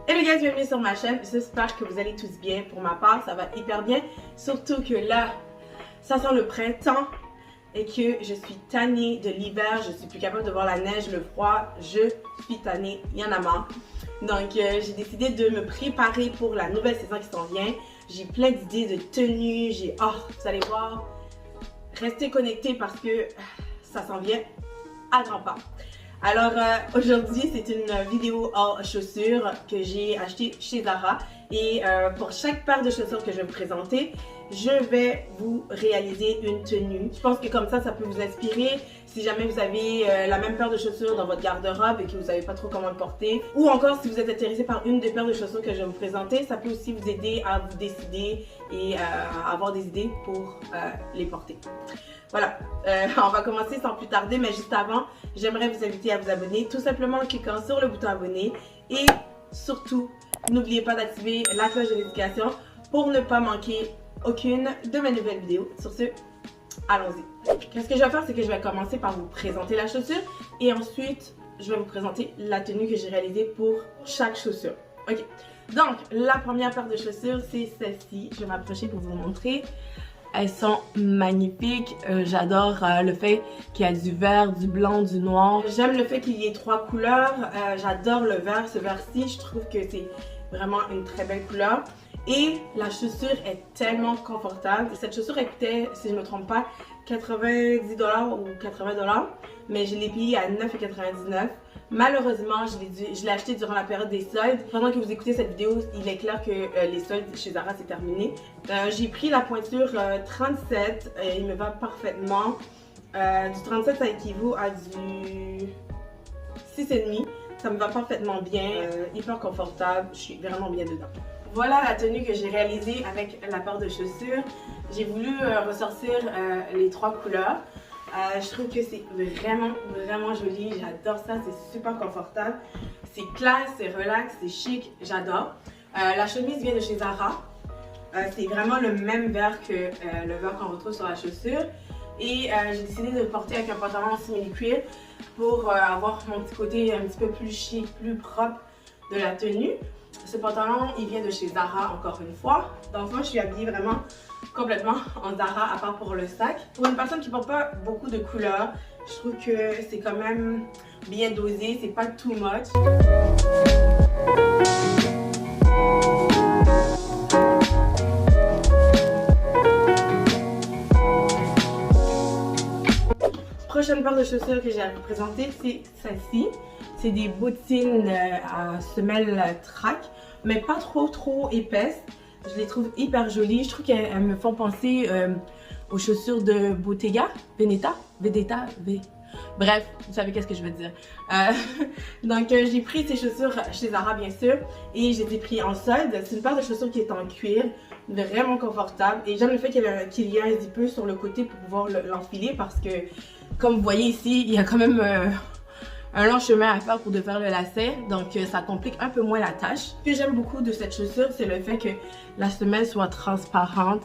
Hello guys, bienvenue sur ma chaîne. J'espère que vous allez tous bien. Pour ma part, ça va hyper bien. Surtout que là, ça sent le printemps et que je suis tannée de l'hiver. Je suis plus capable de voir la neige, le froid. Je suis tannée, il y en a marre. Donc j'ai décidé de me préparer pour la nouvelle saison qui s'en vient. J'ai plein d'idées de tenues. Vous allez voir. Restez connectés parce que ça s'en vient à grands pas. Alors aujourd'hui c'est une vidéo hors chaussures que j'ai acheté chez Zara et pour chaque paire de chaussures que je vais vous présenter, je vais vous réaliser une tenue. Je pense que comme ça peut vous inspirer si jamais vous avez la même paire de chaussures dans votre garde-robe et que vous savez pas trop comment le porter, ou encore si vous êtes intéressé par une des paires de chaussures que je vais vous présenter, ça peut aussi vous aider à vous décider et à avoir des idées pour les porter. Voilà, on va commencer sans plus tarder, mais juste avant, j'aimerais vous inviter à vous abonner tout simplement en cliquant sur le bouton abonner et surtout, n'oubliez pas d'activer la cloche de notification pour ne pas manquer aucune de mes nouvelles vidéos. Sur ce, allons-y. Ce que je vais faire, c'est que je vais commencer par vous présenter la chaussure et ensuite, je vais vous présenter la tenue que j'ai réalisée pour chaque chaussure. Ok, donc la première paire de chaussures, c'est celle-ci. Je vais m'approcher pour vous montrer. Elles sont magnifiques. J'adore le fait qu'il y a du vert, du blanc, du noir. J'aime le fait qu'il y ait 3 couleurs. J'adore le vert. Ce vert-ci, je trouve que c'est vraiment une très belle couleur. Et la chaussure est tellement confortable. Cette chaussure, elle coûtait, si je ne me trompe pas, 90$ ou 80$. Mais je l'ai payée à 9,99$. Malheureusement, je l'ai acheté durant la période des soldes. Pendant que vous écoutez cette vidéo, il est clair que les soldes chez Zara, c'est terminé. J'ai pris la pointure 37, il me va parfaitement. Du 37, ça équivaut à du 6,5. Ça me va parfaitement bien, hyper confortable, je suis vraiment bien dedans. Voilà la tenue que j'ai réalisée avec la paire de chaussures. J'ai voulu ressortir les 3 couleurs. Je trouve que c'est vraiment joli, j'adore ça, c'est super confortable, c'est classe, c'est relax, c'est chic, j'adore. La chemise vient de chez Zara, c'est vraiment le même vert que le vert qu'on retrouve sur la chaussure. Et j'ai décidé de le porter avec un pantalon en simili-cuir pour avoir mon petit côté un petit peu plus chic, plus propre de la tenue. Ce pantalon, il vient de chez Zara encore une fois. Donc moi, je suis habillée vraiment complètement en Zara, à part pour le sac. Pour une personne qui porte pas beaucoup de couleurs, je trouve que c'est quand même bien dosé, c'est pas too much. Prochaine paire de chaussures que j'ai à vous présenter, c'est celle-ci. C'est des bottines à semelle track, mais pas trop épaisses. Je les trouve hyper jolies. Je trouve qu'elles me font penser aux chaussures de Bottega Veneta. Bref, vous savez qu'est-ce que je veux dire. Donc j'ai pris ces chaussures chez Zara bien sûr et je les ai pris en solde. C'est une paire de chaussures qui est en cuir, vraiment confortable. Et j'aime le fait qu'il y ait un zipper sur le côté pour pouvoir l'enfiler parce que, comme vous voyez ici, il y a quand même un long chemin à faire pour de faire le lacet, donc ça complique un peu moins la tâche. Ce que j'aime beaucoup de cette chaussure, c'est le fait que la semelle soit transparente.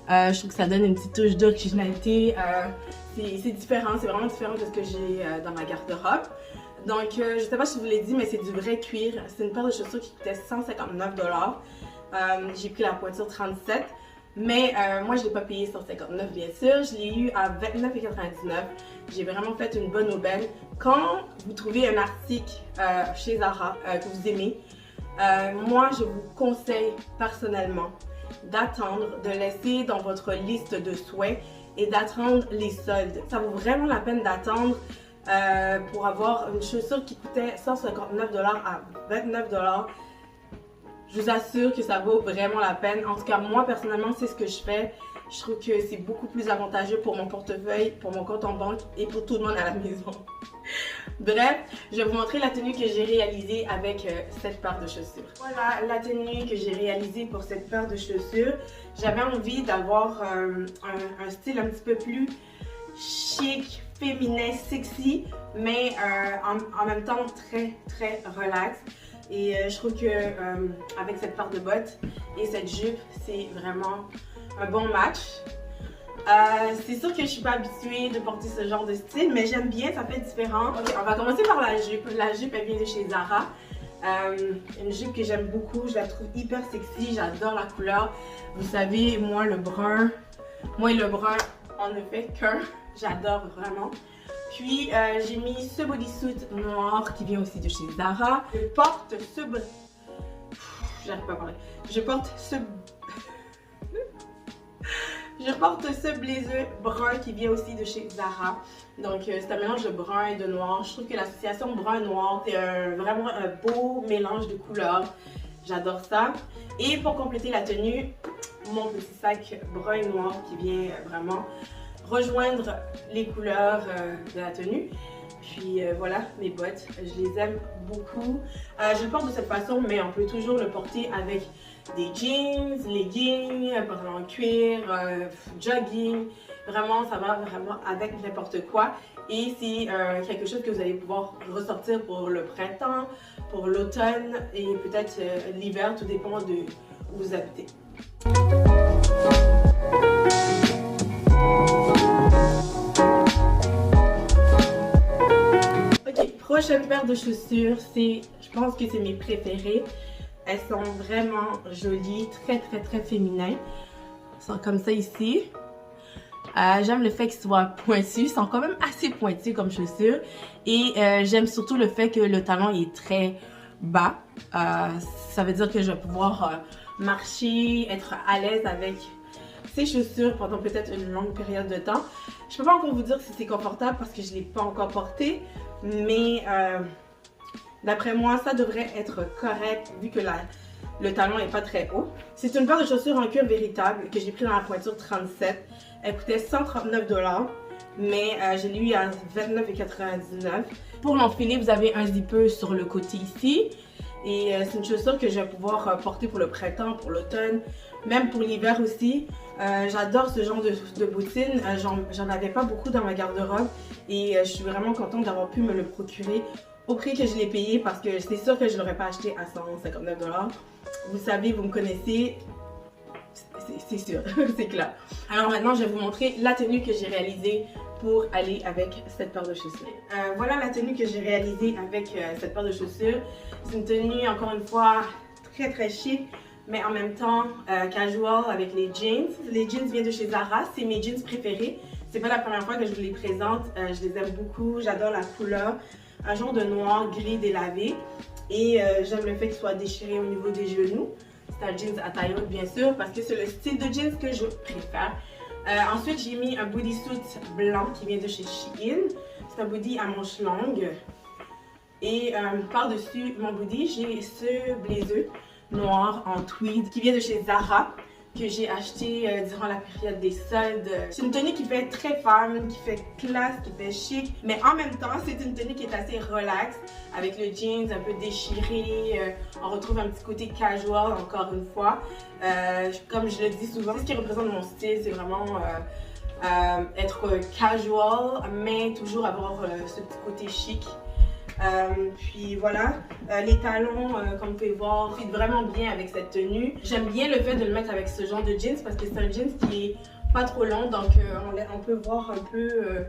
Je trouve que ça donne une petite touche d'originalité. C'est différent, c'est vraiment différent de ce que j'ai dans ma garde-robe. Donc je sais pas si je vous l'ai dit, mais c'est du vrai cuir. C'est une paire de chaussures qui coûtait 159$. J'ai pris la pointure 37. Mais moi je ne l'ai pas payé 159 bien sûr, je l'ai eu à 29,99$. J'ai vraiment fait une bonne aubaine. Quand vous trouvez un article chez Zara que vous aimez, moi je vous conseille personnellement d'attendre, de laisser dans votre liste de souhaits et d'attendre les soldes. Ça vaut vraiment la peine d'attendre pour avoir une chaussure qui coûtait 159$ à 29$. Je vous assure que ça vaut vraiment la peine. En tout cas, moi, personnellement, c'est ce que je fais. Je trouve que c'est beaucoup plus avantageux pour mon portefeuille, pour mon compte en banque et pour tout le monde à la maison. Bref, je vais vous montrer la tenue que j'ai réalisée avec cette paire de chaussures. Voilà la tenue que j'ai réalisée pour cette paire de chaussures. J'avais envie d'avoir un style un petit peu plus chic, féminin, sexy, mais en même temps très relax. Et je trouve que avec cette paire de bottes et cette jupe, c'est vraiment un bon match. C'est sûr que je suis pas habituée de porter ce genre de style, mais j'aime bien, ça fait différent. Ok, on va commencer par la jupe. La jupe, elle vient de chez Zara. Une jupe que j'aime beaucoup, je la trouve hyper sexy, j'adore la couleur. Vous savez, moi et le brun, on ne fait qu'un. J'adore vraiment. Puis j'ai mis ce bodysuit noir qui vient aussi de chez Zara. Je porte ce... J'arrive pas à parler. Je porte ce blazer brun qui vient aussi de chez Zara. Donc c'est un mélange de brun et de noir. Je trouve que l'association brun-noir, c'est vraiment un beau mélange de couleurs. J'adore ça. Et pour compléter la tenue, mon petit sac brun et noir qui vient vraiment rejoindre les couleurs de la tenue. Puis voilà, mes bottes, je les aime beaucoup. Je le porte de cette façon, mais on peut toujours le porter avec des jeans, leggings, pantalon en cuir, jogging. Vraiment, ça va vraiment avec n'importe quoi. Et c'est quelque chose que vous allez pouvoir ressortir pour le printemps, pour l'automne et peut-être l'hiver, tout dépend de où vous habitez. Ok, prochaine paire de chaussures, je pense que c'est mes préférées. Elles sont vraiment jolies, très féminines. Elles sont comme ça ici. J'aime le fait qu'ils soient pointus, ils sont quand même assez pointus comme chaussures. Et j'aime surtout le fait que le talon est très bas. Ça veut dire que je vais pouvoir marcher, être à l'aise avec ces chaussures pendant peut-être une longue période de temps. Je peux pas encore vous dire si c'est confortable parce que je l'ai pas encore porté, mais d'après moi, ça devrait être correct vu que le talon n'est pas très haut. C'est une paire de chaussures en cuir véritable que j'ai pris dans la pointure 37. Elle coûtait 139 $, mais je l'ai eu à 29,99 $. Pour l'enfiler, vous avez un zipper sur le côté ici. Et c'est une chaussure que je vais pouvoir porter pour le printemps, pour l'automne, même pour l'hiver aussi. J'adore ce genre de bottines. J'en avais pas beaucoup dans ma garde-robe et je suis vraiment contente d'avoir pu me le procurer au prix que je l'ai payé parce que c'est sûr que je ne l'aurais pas acheté à 159 $. Vous savez, vous me connaissez, c'est sûr, c'est clair. Alors maintenant, je vais vous montrer la tenue que j'ai réalisée pour aller avec cette paire de chaussures. Voilà la tenue que j'ai réalisée avec cette paire de chaussures. C'est une tenue, encore une fois, très chic, mais en même temps casual avec les jeans. Les jeans viennent de chez Zara, c'est mes jeans préférés. C'est pas la première fois que je vous les présente, je les aime beaucoup, j'adore la couleur. Un genre de noir gris délavé et j'aime le fait qu'il soit déchiré au niveau des genoux. C'est un jeans à taille haute bien sûr parce que c'est le style de jeans que je préfère. Ensuite j'ai mis un bodysuit blanc qui vient de chez Shein. C'est un body à manches longues et par-dessus mon body j'ai ce blazer noir en tweed qui vient de chez Zara que j'ai acheté durant la période des soldes. C'est une tenue qui fait très femme, qui fait classe, qui fait chic, mais en même temps, c'est une tenue qui est assez relax, avec le jeans un peu déchiré. On retrouve un petit côté casual, encore une fois. Comme je le dis souvent, ce qui représente mon style, c'est vraiment être casual, mais toujours avoir ce petit côté chic. Puis voilà, les talons, comme vous pouvez voir, fit vraiment bien avec cette tenue. J'aime bien le fait de le mettre avec ce genre de jeans parce que c'est un jeans qui est pas trop long, donc on peut voir un peu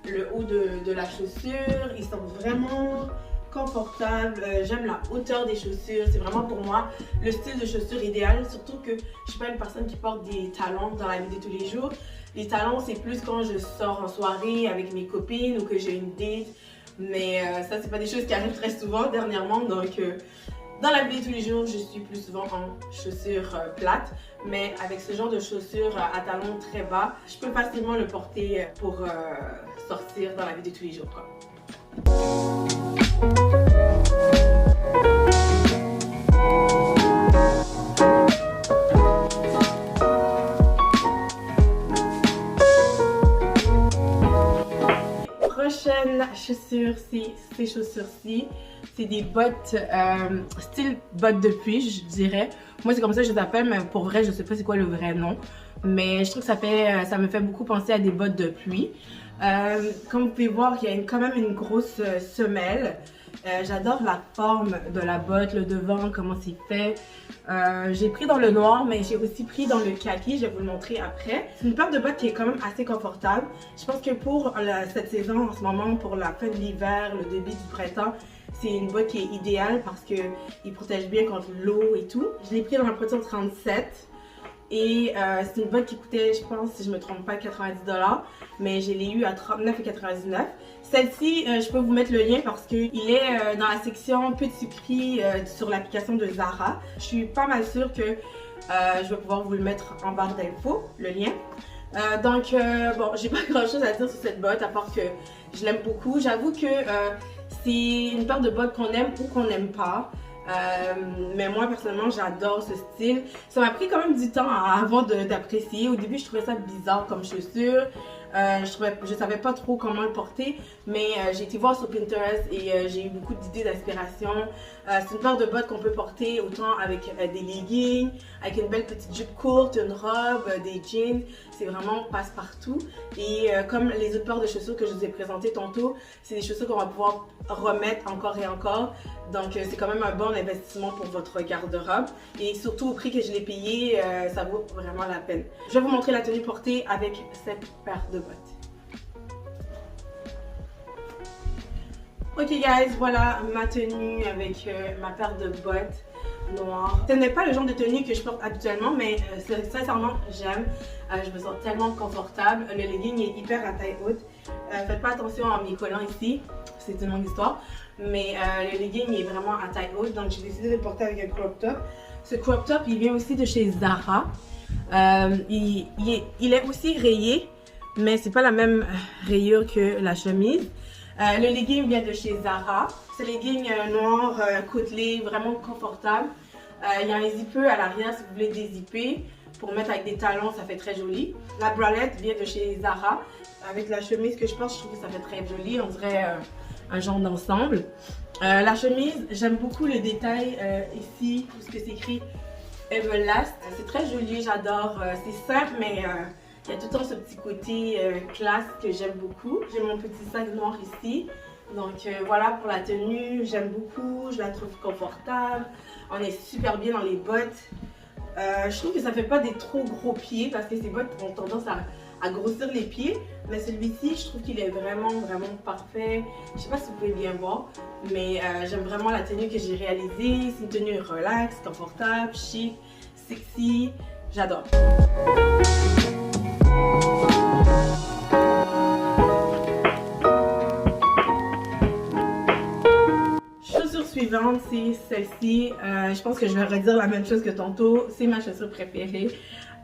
le haut de la chaussure. Ils sont vraiment confortables. J'aime la hauteur des chaussures. C'est vraiment pour moi le style de chaussure idéal, surtout que je suis pas une personne qui porte des talons dans la vie de tous les jours. Les talons, c'est plus quand je sors en soirée avec mes copines ou que j'ai une date. Mais ça, c'est pas des choses qui arrivent très souvent dernièrement. Donc, dans la vie de tous les jours, je suis plus souvent en chaussures plates. Mais avec ce genre de chaussures à talons très bas, je peux facilement le porter pour sortir dans la vie de tous les jours, quoi. Prochaine chaussure, c'est ces chaussures-ci. C'est des bottes style bottes de pluie, je dirais. Moi, c'est comme ça que je les appelle, mais pour vrai, je sais pas c'est quoi le vrai nom. Mais je trouve que ça me fait beaucoup penser à des bottes de pluie. Comme vous pouvez voir, il y a quand même une grosse semelle. J'adore la forme de la botte, le devant, comment c'est fait. J'ai pris dans le noir, mais j'ai aussi pris dans le kaki, je vais vous le montrer après. C'est une paire de bottes qui est quand même assez confortable. Je pense que pour cette saison en ce moment, pour la fin de l'hiver, le début du printemps, C'est une botte qui est idéale parce qu'il protège bien contre l'eau et tout. Je l'ai pris dans la protection 37. Et c'est une botte qui coûtait, je pense, si je ne me trompe pas, 90$. Mais je l'ai eu à 39,99$. Celle-ci, je peux vous mettre le lien parce qu'il est dans la section petit prix sur l'application de Zara. Je suis pas mal sûre que je vais pouvoir vous le mettre en barre d'infos, le lien. Bon, j'ai pas grand chose à dire sur cette botte à part que je l'aime beaucoup. J'avoue que c'est une paire de bottes qu'on aime ou qu'on n'aime pas. Mais moi personnellement j'adore ce style. Ça m'a pris quand même du temps avant d'apprécier. Au début je trouvais ça bizarre comme chaussure. Je savais pas trop comment le porter, mais j'ai été voir sur Pinterest et j'ai eu beaucoup d'idées d'inspiration. C'est une paire de bottes qu'on peut porter autant avec des leggings, avec une belle petite jupe courte, une robe, des jeans. C'est vraiment passe-partout. Et comme les autres paires de chaussures que je vous ai présentées tantôt, c'est des chaussures qu'on va pouvoir remettre encore et encore. Donc c'est quand même un bon investissement pour votre garde-robe. Et surtout au prix que je l'ai payé, ça vaut vraiment la peine. Je vais vous montrer la tenue portée avec cette paire de bottes. Ok guys, voilà ma tenue avec ma paire de bottes noires. Ce n'est pas le genre de tenue que je porte habituellement, mais sincèrement j'aime. Je me sens tellement confortable. Le legging est hyper à taille haute. Faites pas attention à mes collants ici, c'est une longue histoire. Mais le legging est vraiment à taille haute, donc j'ai décidé de le porter avec un crop top. Ce crop top, il vient aussi de chez Zara. Il est aussi rayé, mais c'est pas la même rayure que la chemise. Le legging vient de chez Zara. C'est un legging noir, côtelé, vraiment confortable. Il y a un zippeux à l'arrière si vous voulez dézipper. Pour mettre avec des talons, ça fait très joli. La bralette vient de chez Zara. Avec la chemise que je porte, je trouve que ça fait très joli. On dirait un genre d'ensemble. La chemise, j'aime beaucoup le détail ici, tout ce que c'est écrit Everlast. C'est très joli, j'adore. C'est simple, mais il y a tout le temps ce petit côté classe que j'aime beaucoup. J'ai mon petit sac noir ici. Donc voilà pour la tenue, j'aime beaucoup, je la trouve confortable. On est super bien dans les bottes. Je trouve que ça fait pas des trop gros pieds parce que ces bottes ont tendance à grossir les pieds. Mais celui-ci, je trouve qu'il est vraiment parfait. Je sais pas si vous pouvez bien voir, mais j'aime vraiment la tenue que j'ai réalisée. C'est une tenue relax, confortable, chic, sexy. J'adore. Chaussure suivante, c'est celle-ci. Je pense que je vais redire la même chose que tantôt. C'est ma chaussure préférée.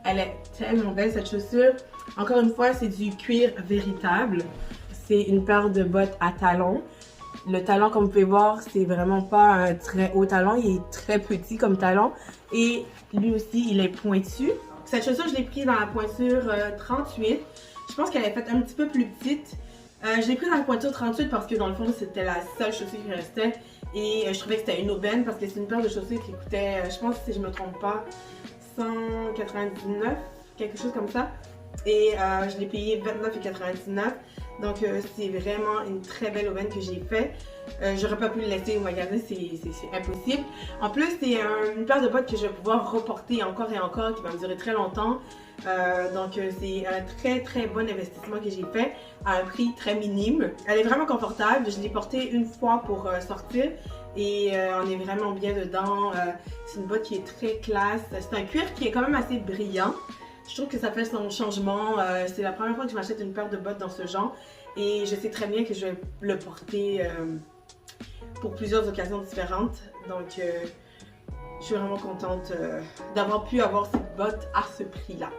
Elle est tellement belle cette chaussure. Encore une fois, c'est du cuir véritable. C'est une paire de bottes à talons. Le talon, comme vous pouvez voir, c'est vraiment pas un très haut talon. Il est très petit comme talon. Et lui aussi, il est pointu. Cette chaussure, je l'ai prise dans la pointure 38. Je pense qu'elle est faite un petit peu plus petite. Je l'ai prise dans la pointure 38 parce que dans le fond, c'était la seule chaussure qui restait. Et je trouvais que c'était une aubaine parce que c'est une paire de chaussures qui coûtait, je pense, si je me trompe pas, 199, quelque chose comme ça. Et je l'ai payé 29,99. Donc c'est vraiment une très belle aubaine que j'ai fait. J'aurais pas pu le laisser au magasin, c'est impossible. En plus, c'est une paire de bottes que je vais pouvoir reporter encore et encore, qui va me durer très longtemps. Donc c'est un très bon investissement que j'ai fait à un prix très minime. Elle est vraiment confortable. Je l'ai portée une fois pour sortir et on est vraiment bien dedans. C'est une botte qui est très classe. C'est un cuir qui est quand même assez brillant. Je trouve que ça fait son changement. C'est la première fois que je m'achète une paire de bottes dans ce genre et je sais très bien que je vais le porter pour plusieurs occasions différentes. Donc je suis vraiment contente d'avoir pu avoir cette botte à ce prix-là.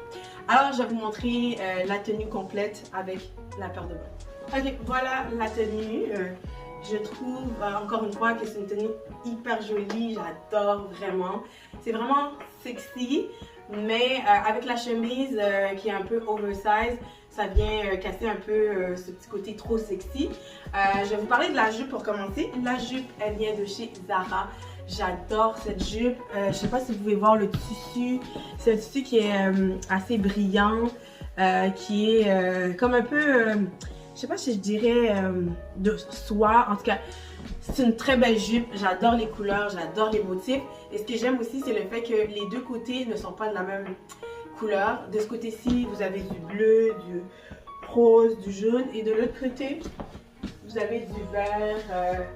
Alors, je vais vous montrer la tenue complète avec la paire de bottes. Ok, voilà la tenue. Je trouve encore une fois que c'est une tenue hyper jolie. J'adore vraiment. C'est vraiment sexy, mais avec la chemise qui est un peu oversize, ça vient casser un peu ce petit côté trop sexy. Je vais vous parler de la jupe pour commencer. La jupe, elle vient de chez Zara. J'adore cette jupe. Je ne sais pas si vous pouvez voir le tissu. C'est un tissu qui est assez brillant, qui est comme un peu, je ne sais pas si je dirais de soie. En tout cas, c'est une très belle jupe. J'adore les couleurs, j'adore les motifs. Et ce que j'aime aussi, c'est le fait que les deux côtés ne sont pas de la même couleur. De ce côté-ci, vous avez du bleu, du rose, du jaune. Et de l'autre côté, vous avez du vert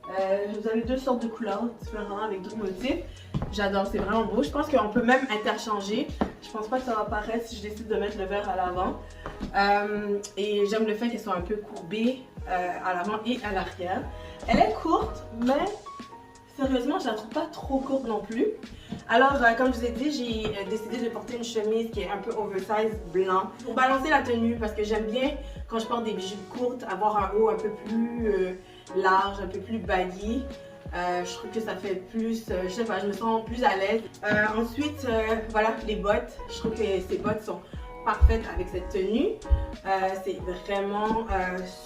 Vous avez deux sortes de couleurs différentes avec d'autres motifs. J'adore, c'est vraiment beau. Je pense qu'on peut même interchanger. Je pense pas que ça va paraître si je décide de mettre le vert à l'avant. Et j'aime le fait qu'elle soit un peu courbée à l'avant et à l'arrière. Elle est courte, mais sérieusement, je la trouve pas trop courte non plus. Alors, comme je vous ai dit, j'ai décidé de porter une chemise qui est un peu oversize blanc pour balancer la tenue parce que j'aime bien quand je porte des bijoux courtes avoir un haut un peu plus large, un peu plus baggy. Je trouve que ça fait plus, je sais pas, je me sens plus à l'aise. Ensuite, voilà, les bottes. Je trouve que ces bottes sont parfaites avec cette tenue. C'est vraiment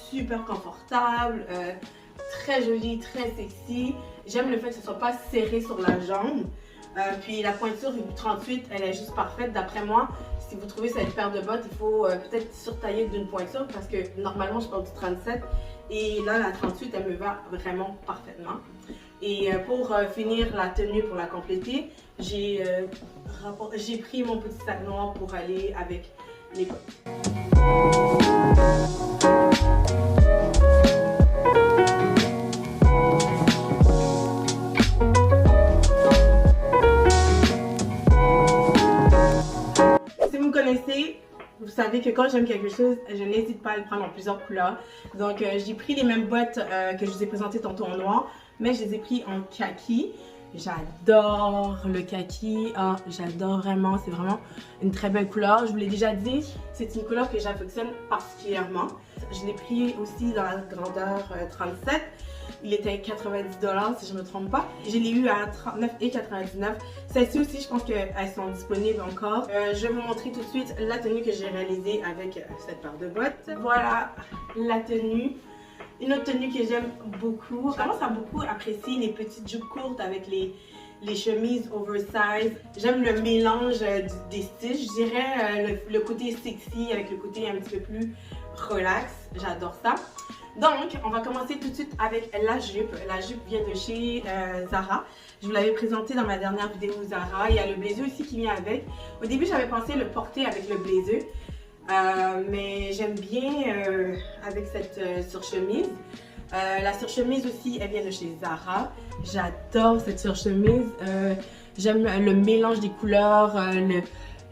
super confortable, très joli, très sexy. J'aime le fait que ce soit pas serré sur la jambe. Puis la pointure du 38, elle est juste parfaite d'après moi. Si vous trouvez cette paire de bottes, il faut peut-être surtailler d'une pointure parce que normalement je porte du 37 et là la 38 elle me va vraiment parfaitement. Et pour finir la tenue, pour la compléter, j'ai pris mon petit sac noir pour aller avec les bottes. Vous savez que quand j'aime quelque chose, je n'hésite pas à le prendre en plusieurs couleurs. Donc j'ai pris les mêmes bottes que je vous ai présentées tantôt en noir, mais je les ai pris en kaki. J'adore le kaki, oh, j'adore vraiment, c'est vraiment une très belle couleur. Je vous l'ai déjà dit, c'est une couleur que j'affectionne particulièrement. Je l'ai pris aussi dans la grandeur 37. Il était 90$ si je ne me trompe pas. Je l'ai eu à 39,99$. Celles-ci aussi, je pense qu'elles sont disponibles encore. Je vais vous montrer tout de suite la tenue que j'ai réalisée avec cette paire de bottes. Voilà la tenue. Une autre tenue que j'aime beaucoup. Je commence à beaucoup apprécier les petites jupes courtes avec les chemises oversize. J'aime le mélange des styles. Je dirais le côté sexy avec le côté un petit peu plus relax. J'adore ça. Donc, on va commencer tout de suite avec la jupe. La jupe vient de chez Zara. Je vous l'avais présenté dans ma dernière vidéo Zara. Il y a le blazer aussi qui vient avec. Au début, j'avais pensé le porter avec le blazer. Mais j'aime bien avec cette surchemise. La surchemise aussi, elle vient de chez Zara. J'adore cette surchemise. J'aime le mélange des couleurs,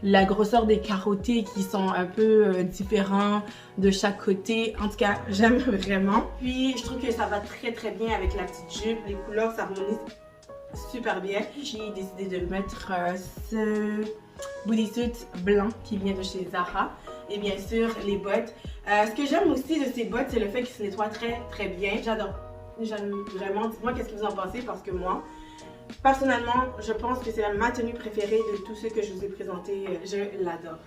la grosseur des carottés qui sont un peu différents de chaque côté. En tout cas, j'aime vraiment. Puis, je trouve que ça va très très bien avec la petite jupe. Les couleurs s'harmonisent super bien. J'ai décidé de mettre ce bodysuit blanc qui vient de chez Zara. Et bien sûr, les bottes. Ce que j'aime aussi de ces bottes, c'est le fait qu'ils se nettoient très très bien. J'adore. J'aime vraiment. Dites-moi qu'est-ce que vous en pensez parce que moi, personnellement, je pense que c'est ma tenue préférée de tous ceux que je vous ai présentés. Je l'adore.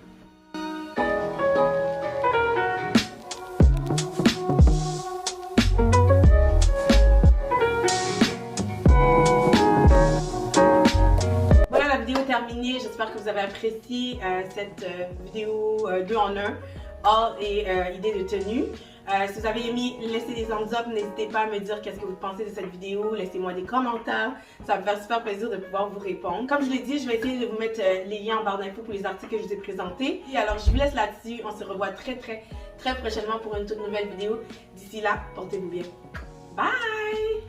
Voilà, la vidéo est terminée. J'espère que vous avez apprécié cette vidéo 2 en 1, haul et idée de tenue. Si vous avez aimé, laissez des thumbs up. N'hésitez pas à me dire qu'est-ce que vous pensez de cette vidéo. Laissez-moi des commentaires. Ça va me faire super plaisir de pouvoir vous répondre. Comme je l'ai dit, je vais essayer de vous mettre les liens en barre d'infos pour les articles que je vous ai présentés. Et alors, je vous laisse là-dessus. On se revoit très prochainement pour une toute nouvelle vidéo. D'ici là, portez-vous bien. Bye!